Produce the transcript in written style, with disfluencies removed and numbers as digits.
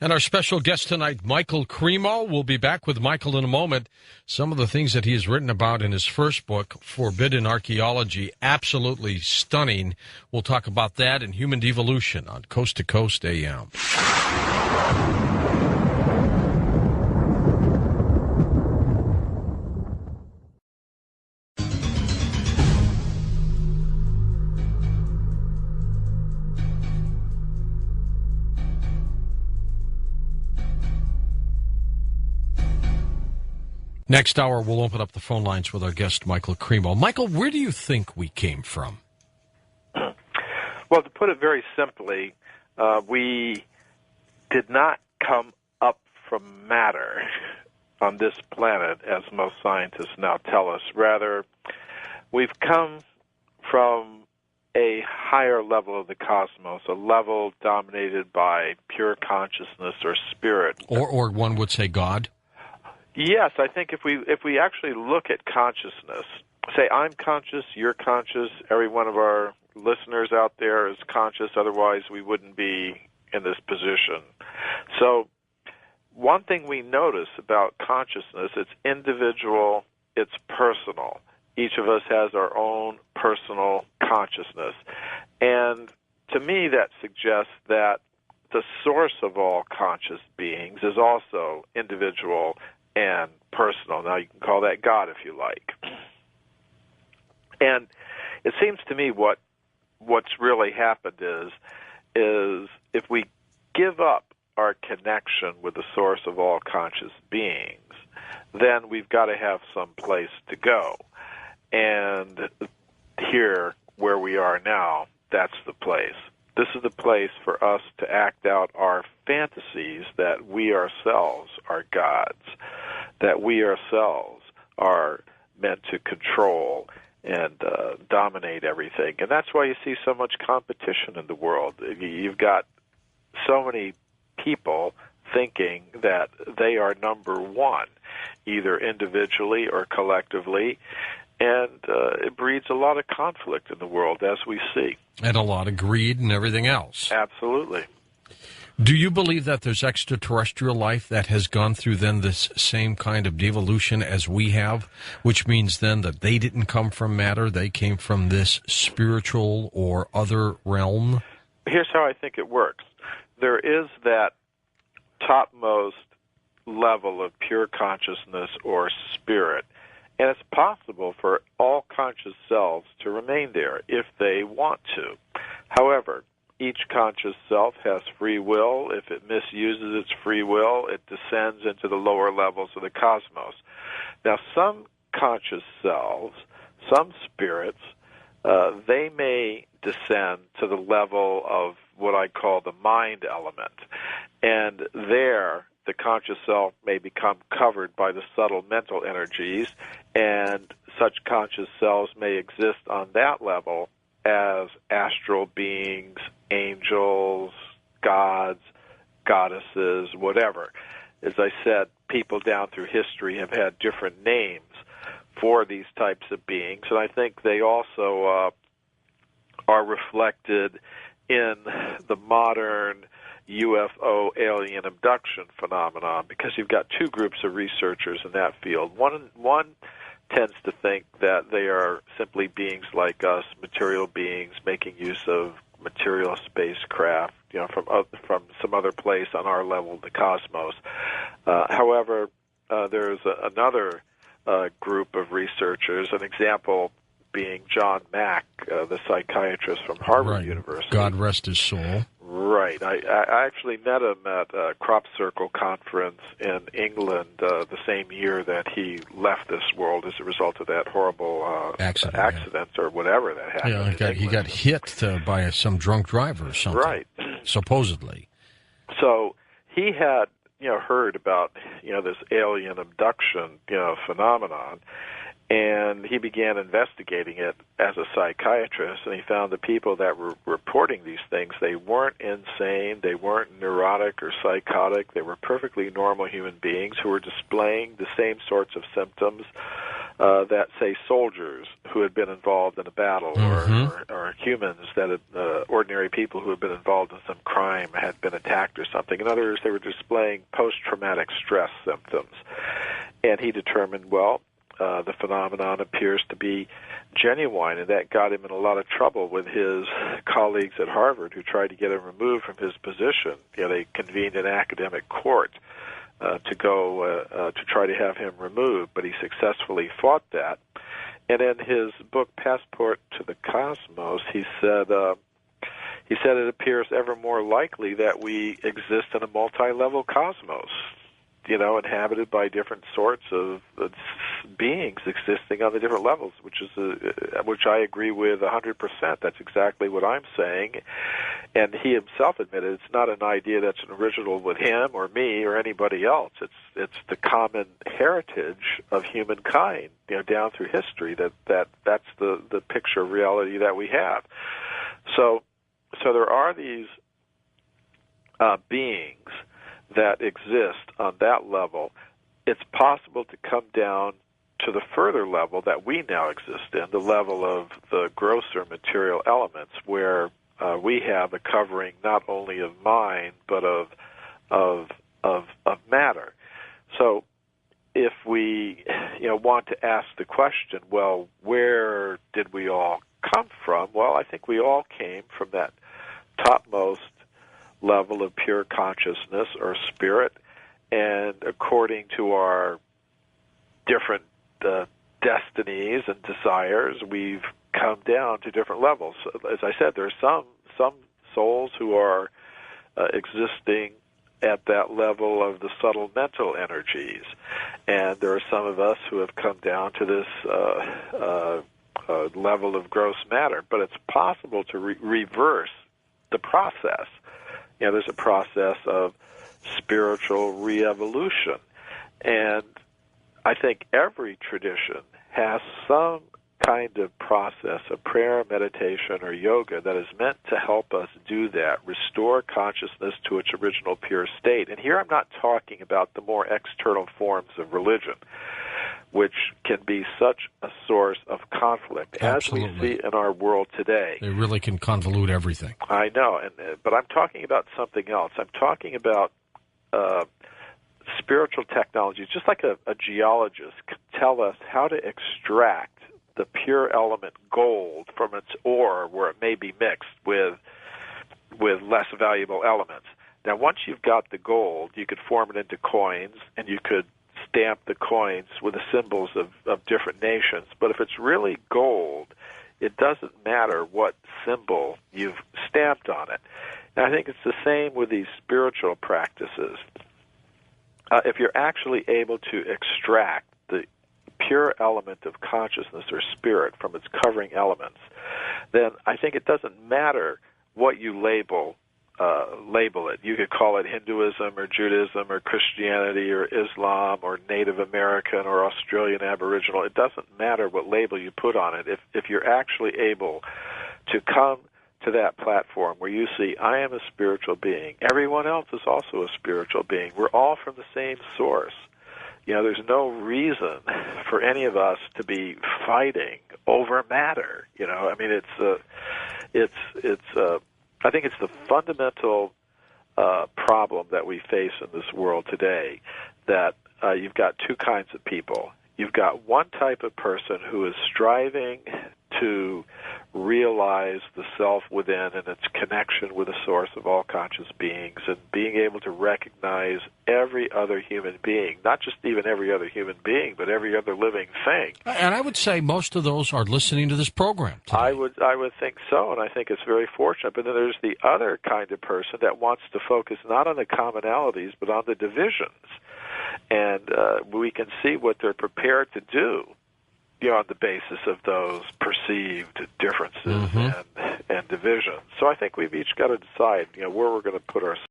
And our special guest tonight, Michael Cremo. We'll be back with Michael in a moment. Some of the things that he has written about in his first book, Forbidden Archaeology, absolutely stunning. We'll talk about that and human devolution on Coast to Coast AM. Next hour, we'll open up the phone lines with our guest, Michael Cremo. Michael, where do you think we came from? Well, to put it very simply, we did not come up from matter on this planet, as most scientists now tell us. Rather, we've come from a higher level of the cosmos, a level dominated by pure consciousness or spirit. Or one would say God? Yes, I think if we actually look at consciousness, say I'm conscious, you're conscious, every one of our listeners out there is conscious, otherwise we wouldn't be in this position. So one thing we notice about consciousness, it's individual, it's personal. Each of us has our own personal consciousness. And to me that suggests that the source of all conscious beings is also individual and personal. Now, you can call that God if you like. And it seems to me what's really happened is if we give up our connection with the source of all conscious beings, then we've got to have some place to go. And here, where we are now, that's the place. This is the place for us to act out our fantasies that we ourselves are gods, that we ourselves are meant to control and dominate everything. And that's why you see so much competition in the world. You've got so many people thinking that they are number one, either individually or collectively, and it breeds a lot of conflict in the world, as we see. And a lot of greed and everything else. Absolutely. Do you believe that there's extraterrestrial life that has gone through then this same kind of devolution as we have, which means then that they didn't come from matter, they came from this spiritual or other realm? Here's how I think it works. There is that topmost level of pure consciousness or spirit, and it's possible for all conscious selves to remain there if they want to. However, each conscious self has free will. If it misuses its free will, it descends into the lower levels of the cosmos. Now, some conscious selves, some spirits, they may descend to the level of what I call the mind element. And there, the conscious self may become covered by the subtle mental energies, and such conscious selves may exist on that level as astral beings, angels, gods, goddesses, whatever. As I said, people down through history have had different names for these types of beings, and I think they also are reflected in the modern UFO alien abduction phenomenon, because you've got two groups of researchers in that field. One tends to think that they are simply beings like us, material beings making use of material spacecraft, from some other place on our level of the cosmos. However, there's another group of researchers, an example being John Mack, the psychiatrist from Harvard University. God rest his soul. Right. I actually met him at a crop circle conference in England the same year that he left this world as a result of that horrible accident or whatever that happened. Yeah, he got hit by some drunk driver or something. Right. Supposedly. So he had heard about this alien abduction phenomenon, And he began investigating it as a psychiatrist, and he found the people that were reporting these things, they weren't insane, they weren't neurotic or psychotic, they were perfectly normal human beings who were displaying the same sorts of symptoms that, say, soldiers who had been involved in a battle, or humans that had, ordinary people who had been involved in some crime, had been attacked or something. In other words, they were displaying post-traumatic stress symptoms. And he determined, well, the phenomenon appears to be genuine, and that got him in a lot of trouble with his colleagues at Harvard who tried to get him removed from his position. They convened an academic court to try to have him removed, but he successfully fought that. And in his book Passport to the Cosmos, he said it appears ever more likely that we exist in a multi-level cosmos, inhabited by different sorts of beings existing on the different levels, which I agree with 100%. That's exactly what I'm saying. And he himself admitted it's not an idea that's original with him or me or anybody else. It's the common heritage of humankind, down through history. That's the picture of reality that we have. So there are these beings that exist on that level. It's possible to come down to the further level that we now exist in, the level of the grosser material elements, where we have a covering not only of mind but of matter. So if we want to ask the question, well, where did we all come from? Well, I think we all came from that topmost level of pure consciousness or spirit, and according to our different destinies and desires, we've come down to different levels. As I said, there are some souls who are existing at that level of the subtle mental energies, and there are some of us who have come down to this level of gross matter. But it's possible to reverse the process. There's a process of spiritual re-evolution, and I think every tradition has some kind of process of prayer, meditation, or yoga that is meant to help us do that, restore consciousness to its original pure state. And here I'm not talking about the more external forms of religion, which can be such a source of conflict, Absolutely. as we see in our world today. They really can convolute everything. I know, but I'm talking about something else. I'm talking about spiritual technologies, just like a geologist can tell us how to extract the pure element gold from its ore where it may be mixed with less valuable elements. Now, once you've got the gold, you could form it into coins, and you could stamp the coins with the symbols of different nations. But if it's really gold, it doesn't matter what symbol you've stamped on it. And I think it's the same with these spiritual practices. If you're actually able to extract the pure element of consciousness or spirit from its covering elements, then I think it doesn't matter what you label it. You could call it Hinduism or Judaism or Christianity or Islam or Native American or Australian Aboriginal. It doesn't matter what label you put on it. If you're actually able to come to that platform where you see, I am a spiritual being, everyone else is also a spiritual being, we're all from the same source. There's no reason for any of us to be fighting over matter. I mean, I think it's the fundamental problem that we face in this world today, that you've got two kinds of people. You've got one type of person who is striving to realize the self within and its connection with the source of all conscious beings, and being able to recognize every other human being, not just even every other human being, but every other living thing. And I would say most of those are listening to this program today. I would think so, and I think it's very fortunate. But then there's the other kind of person that wants to focus not on the commonalities, but on the divisions. And we can see what they're prepared to do, on the basis of those perceived differences and divisions. So I think we've each got to decide, where we're going to put ourselves.